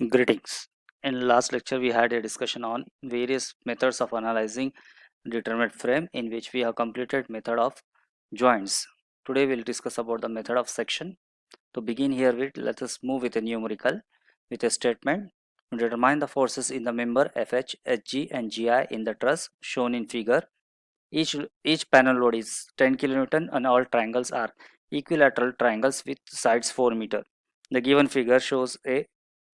Greetings. In last lecture, we had a discussion on various methods of analyzing determinate frame, in which we have completed method of joints. Today we'll discuss about the method of section. To begin here with, let us move with a numerical with a statement. Determine the forces in the member FH, HG and GI in the truss shown in figure. Each panel load is 10 kN and all triangles are equilateral triangles with sides 4 meter. The given figure shows a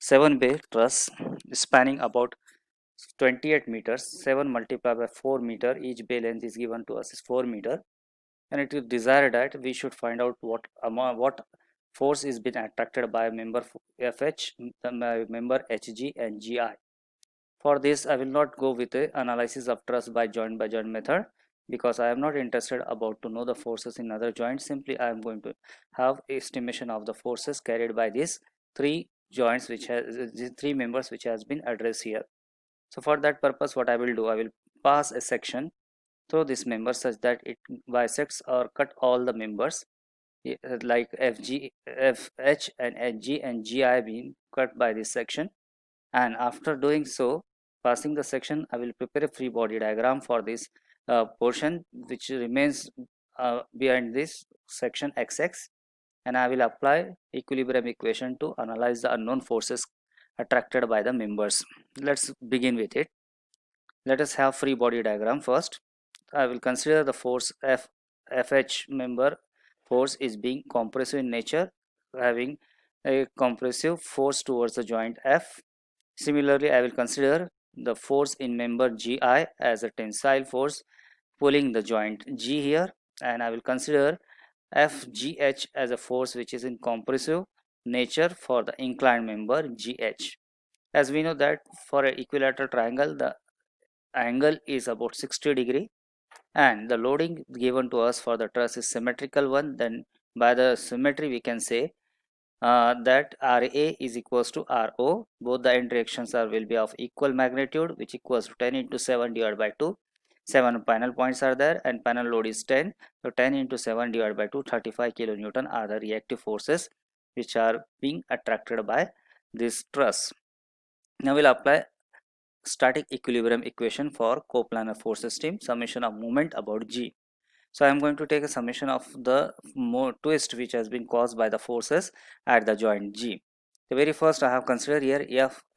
7-bay truss spanning about 28 meters. 7 multiplied by 4 meter, each bay length is given to us is 4 meter, and it is desired that we should find out what force is being attracted by member FH, the member HG and GI. For this, I will not go with the analysis of truss by joint method, because I am not interested about to know the forces in other joints. Simply, I am going to have estimation of the forces carried by these three joints, which has these three members which has been addressed here. So for that purpose, what I will do, I will pass a section through this member such that it bisects or cut all the members, like FG, FH and HG and GI being cut by this section. And after doing so, passing the section, I will prepare a free body diagram for this portion which remains behind this section XX, and I will apply equilibrium equation to analyze the unknown forces attracted by the members. Let's begin with it. Let us have free body diagram first. I will consider the force FH member force is being compressive in nature, having a compressive force towards the joint F. Similarly, I will consider the force in member GI as a tensile force pulling the joint G here, and I will consider FGH as a force which is in compressive nature for the inclined member GH. As we know that for an equilateral triangle, the angle is about 60 degree, and the loading given to us for the truss is symmetrical one. Then by the symmetry we can say that RA is equals to RO. Both the end reactions will be of equal magnitude, which equals to 10 into 7 divided by 2. 7 panel points are there and panel load is 10. So 10 into 7 divided by 2, 35 kilonewton are the reactive forces which are being attracted by this truss. Now we'll apply static equilibrium equation for coplanar force system, summation of moment about G. So I am going to take a summation of the twist which has been caused by the forces at the joint G. The very first I have considered here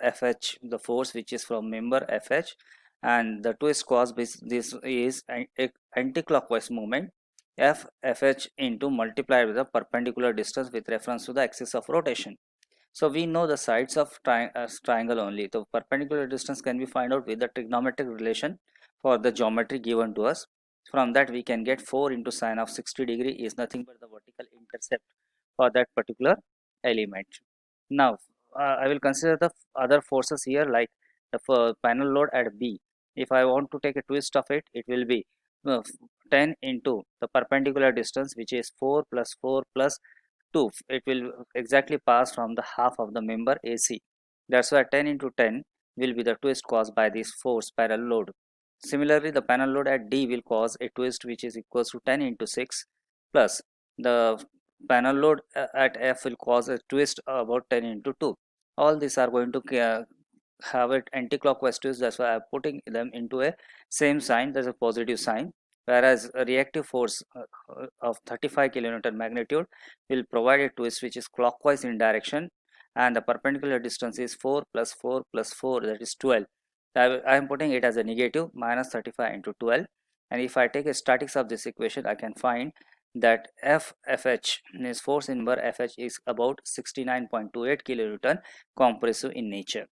FH, the force which is from member FH, and the twist caused by this is anti-clockwise movement FH into multiplied with the perpendicular distance with reference to the axis of rotation. So we know the sides of triangle only. The perpendicular distance can be found out with the trigonometric relation for the geometry given to us. From that we can get 4 into sine of 60 degree is nothing but the vertical intercept for that particular element. Now I will consider the other forces here, like the panel load at B. If I want to take a twist of it, it will be uh, 10 into the perpendicular distance, which is 4 plus 4 plus 2. It will exactly pass from the half of the member AC. That's why 10 into 10 will be the twist caused by this force parallel load. Similarly, the panel load at D will cause a twist which is equals to 10 into 6 plus the panel load at F will cause a twist about 10 into 2. All these are going to have an anti-clockwise twist. That's why I'm putting them into a same sign. There's a positive sign, whereas a reactive force of 35 kilonewton magnitude will provide a twist which is clockwise in direction, and the perpendicular distance is 4 plus 4 plus 4, that is 12. I am putting it as a negative minus 35 into 12, and if I take a statics of this equation, I can find that FH means force in member FH is about 69.28 kilonewton compressive in nature.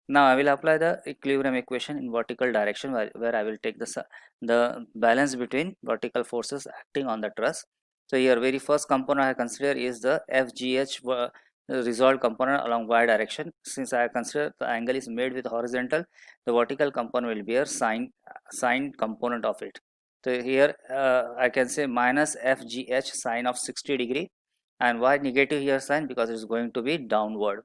Now I will apply the equilibrium equation in vertical direction, where I will take the balance between vertical forces acting on the truss. So here very first component I consider is the FGH resolved component along y direction. Since I consider the angle is made with horizontal, the vertical component will be a sine component of it. So here I can say minus FGH sine of 60 degree, and why negative here sign, because it is going to be downward.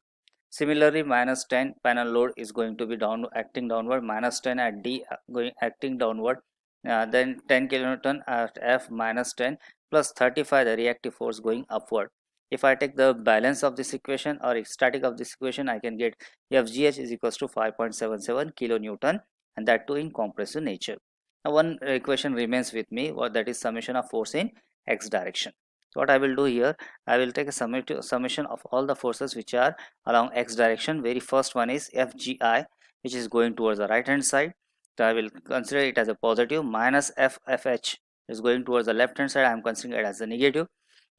Similarly, minus 10 panel load is going to be acting downward, minus 10 at D going acting downward, then 10 kilonewton at F minus 10 plus 35 the reactive force going upward. If I take the balance of this equation or static of this equation, I can get FGH is equals to 5.77 kilonewton, and that too in compressive nature. Now one equation remains with me, that is summation of force in x direction. So what I will do here, I will take a summation of all the forces which are along x direction. Very first one is FGI, which is going towards the right hand side. So I will consider it as a positive, minus FFH is going towards the left hand side. I am considering it as a negative,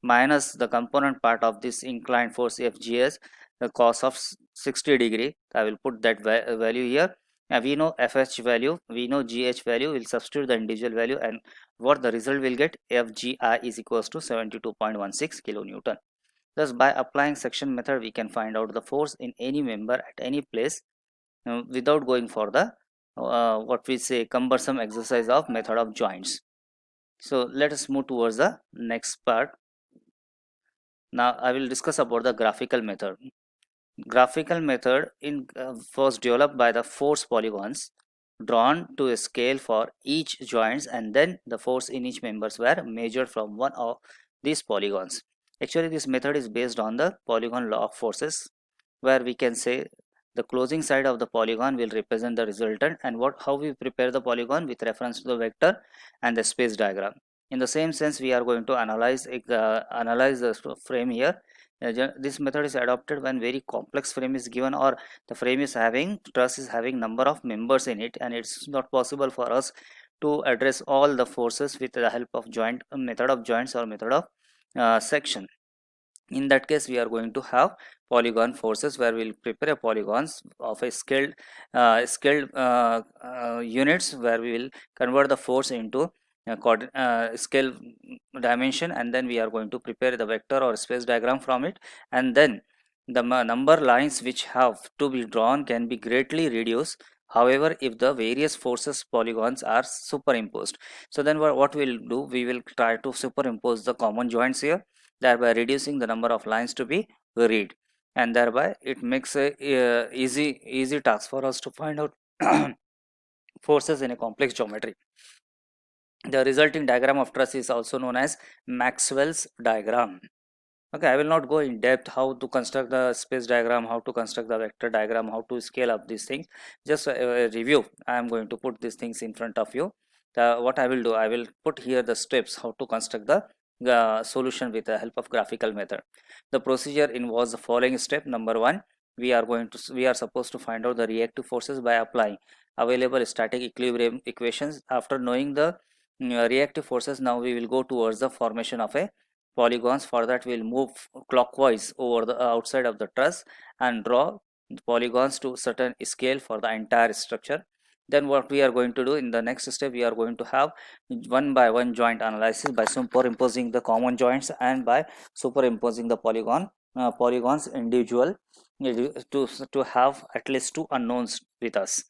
minus the component part of this inclined force FGS, the cos of 60 degree. I will put that value here. Now we know FH value, we know GH value, we'll substitute the individual value, and what the result will get, FGI is equals to 72.16 kilonewton. Thus by applying section method, we can find out the force in any member at any place without going for the what we say cumbersome exercise of method of joints. So let us move towards the next part. Now I will discuss about the graphical method. Graphical method was developed by the force polygons drawn to a scale for each joints, and then the force in each members were measured from one of these polygons. Actually, this method is based on the polygon law of forces, where we can say the closing side of the polygon will represent the resultant, and how we prepare the polygon with reference to the vector and the space diagram. In the same sense, we are going to analyze the frame here. This method is adopted when very complex frame is given, or the frame is having truss is having number of members in it, and it's not possible for us to address all the forces with the help of method of joints or method of section. In that case, we are going to have polygon forces, where we'll prepare polygons of a scaled units, where we will convert the force into scale dimension, and then we are going to prepare the vector or space diagram from it, and then the number lines which have to be drawn can be greatly reduced. However, if the various forces polygons are superimposed, so then what we'll do, we will try to superimpose the common joints here, thereby reducing the number of lines to be read, and thereby it makes a easy task for us to find out forces in a complex geometry. The resulting diagram of truss is also known as Maxwell's diagram. Okay, I will not go in depth how to construct the space diagram, how to construct the vector diagram, how to scale up these things. Just a review. I am going to put these things in front of you. What I will do, I will put here the steps how to construct the solution with the help of graphical method. The procedure involves the following step. Number one, we are supposed to find out the reactive forces by applying available static equilibrium equations. After knowing the reactive forces, now we will go towards the formation of a polygons. For that, we will move clockwise over the outside of the truss and draw polygons to certain scale for the entire structure. Then what we are going to do in the next step, we are going to have one by one joint analysis by superimposing the common joints and by superimposing the polygons individual, to have at least two unknowns with us.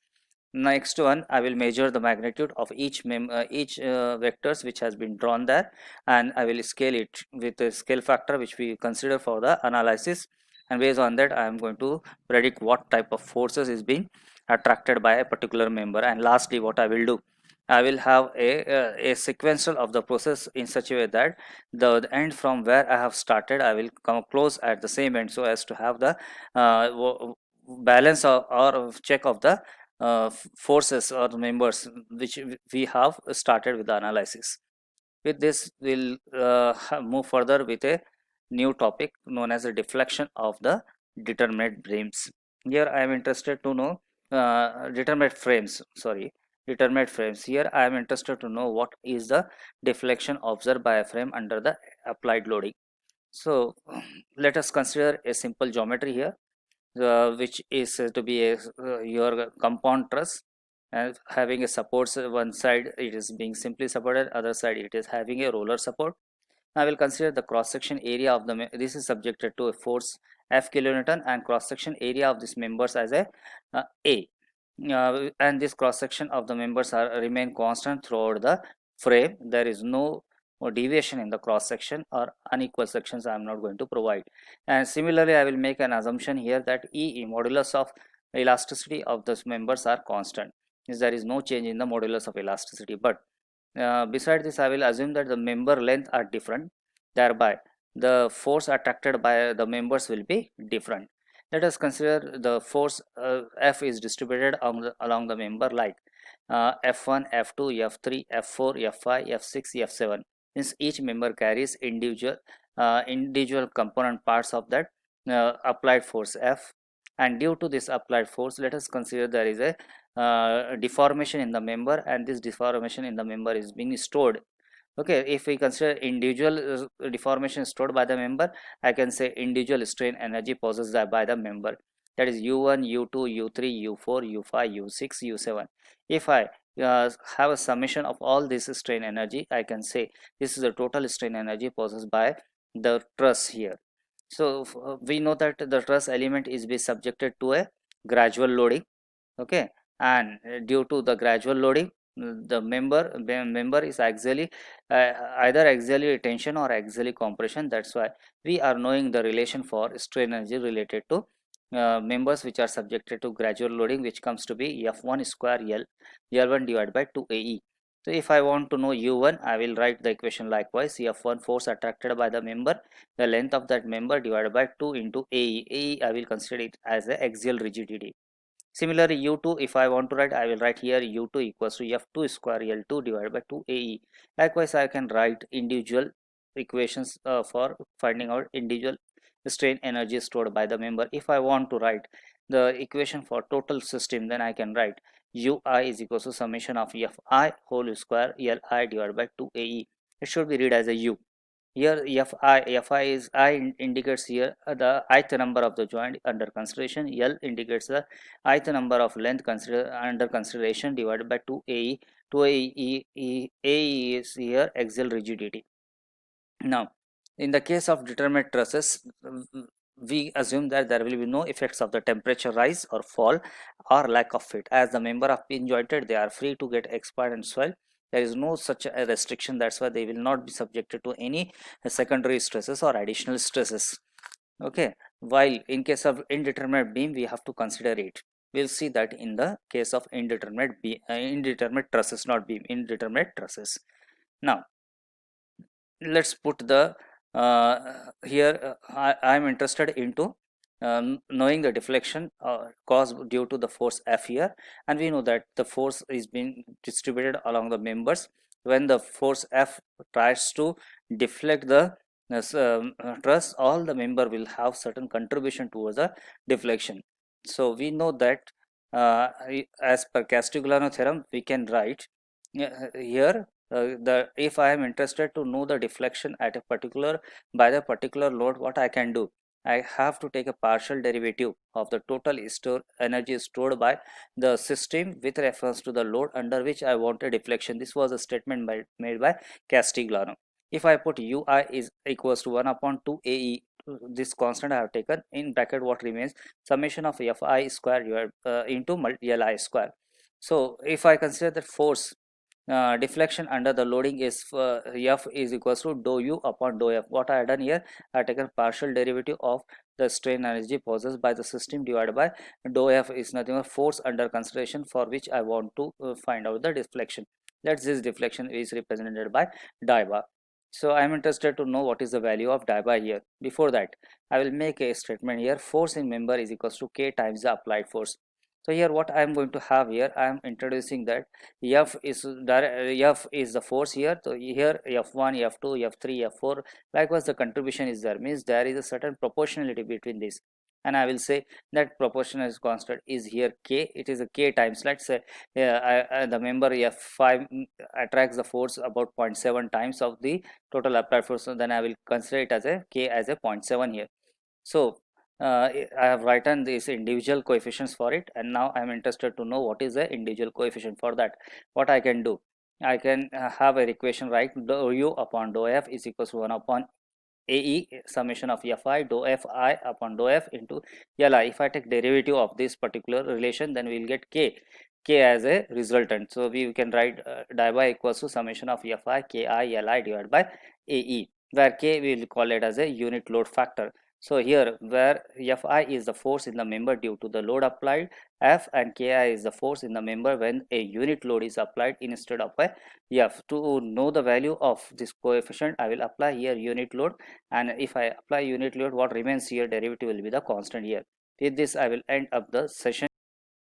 Next one, I will measure the magnitude of each vectors which has been drawn there, and I will scale it with a scale factor which we consider for the analysis, and based on that I am going to predict what type of forces is being attracted by a particular member. And lastly, what I will do, I will have a sequential of the process in such a way that the end from where I have started, I will come close at the same end, so as to have the balance or check of the forces or members which we have started with the analysis. With this, we'll move further with a new topic known as the deflection of the determinate frames. Here I am interested to know determinate frames. Here I am interested to know what is the deflection observed by a frame under the applied loading. So let us consider a simple geometry here, which is to be your compound truss, and having a supports. One side it is being simply supported, other side it is having a roller support. I will consider the cross section area of this is subjected to a force F kilonewton, and cross section area of these members as a and this cross section of the members remain constant throughout the frame. There is no deviation in the cross section or unequal sections I am not going to provide. And similarly, I will make an assumption here that modulus of elasticity of those members are constant, is there is no change in the modulus of elasticity. But beside this, I will assume that the member length are different, thereby the force attracted by the members will be different. Let us consider the force F is distributed along the member like F1, F2, F3, F4, F5, F6, F7. Since each member carries individual component parts of that applied force F, and due to this applied force, let us consider there is a deformation in the member, and this deformation in the member is being stored. Okay, if we consider individual deformation stored by the member, I can say individual strain energy possessed by the member, that is u1, u2, u3, u4, u5, u6, u7. If I have a summation of all this strain energy, I can say this is the total strain energy possessed by the truss here. So we know that the truss element is be subjected to a gradual loading. Okay, and due to the gradual loading, the member is axially either axially tension or axially compression. That's why we are knowing the relation for strain energy related to members which are subjected to gradual loading, which comes to be F1 square L1 divided by 2 AE. So if I want to know U1, I will write the equation likewise. F1 force attracted by the member, the length of that member divided by 2 into AE. AE I will consider it as the axial rigidity. Similarly, U2, if I want to write, I will write here U2 equals to F2 square L2 divided by 2 AE. Likewise, I can write individual equations for finding out individual strain energy stored by the member. If I want to write the equation for total system, then I can write UI is equals to summation of Fi whole square Li divided by 2 AE. It should be read as a U. Here Fi is indicates here the ith number of the joint under consideration. L indicates the ith number of length under consideration divided by 2 AE. 2 AE is here axial rigidity. Now, in the case of determinate trusses, we assume that there will be no effects of the temperature rise or fall or lack of fit. As the member of pin jointed, they are free to get expired and swell. There is no such a restriction. That's why they will not be subjected to any secondary stresses or additional stresses. Okay, while in case of indeterminate beam, we have to consider it. We'll see that in the case of indeterminate trusses, not beam, indeterminate trusses. Now, let's put the here I am interested into knowing the deflection caused due to the force F here, and we know that the force is being distributed along the members. When the force F tries to deflect the truss, all the member will have certain contribution towards the deflection. So we know that as per Castigliano theorem, we can write here the if I am interested to know the deflection at a particular by the particular load, what I can do, I have to take a partial derivative of the total energy stored by the system with reference to the load under which I want a deflection. This was a statement made by Castigliano. If I put ui is equals to 1 upon 2 AE, this constant I have taken in bracket, what remains summation of Fi square into Li square. So if I consider that force deflection under the loading is F is equals to dou u upon dou F. What I have done here, I have taken partial derivative of the strain energy possessed by the system divided by dou F is nothing but force under consideration for which I want to find out the deflection. Let's this deflection is represented by die bar. So I am interested to know what is the value of die bar here. Before that, I will make a statement here. Force in member is equals to K times the applied force. So here what I am going to have here, I am introducing that F is the force here. So here F1, F2, F3, F4. Likewise, the contribution is there. Means there is a certain proportionality between this, and I will say that proportional is constant is here K. It is a K times. Let's say the member F5 attracts the force about 0.7 times of the total applied force. So then I will consider it as a K as a 0.7 here. So I have written these individual coefficients for it, and now I am interested to know what is the individual coefficient. For that, what I can do, I can have a equation, right? Dou u upon dou F is equals to 1 upon AE summation of Fi dou Fi upon dou F into Li. If I take derivative of this particular relation, then we will get K as a resultant. So we can write die by equals to summation of Fi Ki Li divided by AE, where K we will call it as a unit load factor. So here where Fi is the force in the member due to the load applied, F and Ki is the force in the member when a unit load is applied instead of a F. To know the value of this coefficient, I will apply here unit load, and if I apply unit load, what remains here derivative will be the constant here. With this I will end up the session.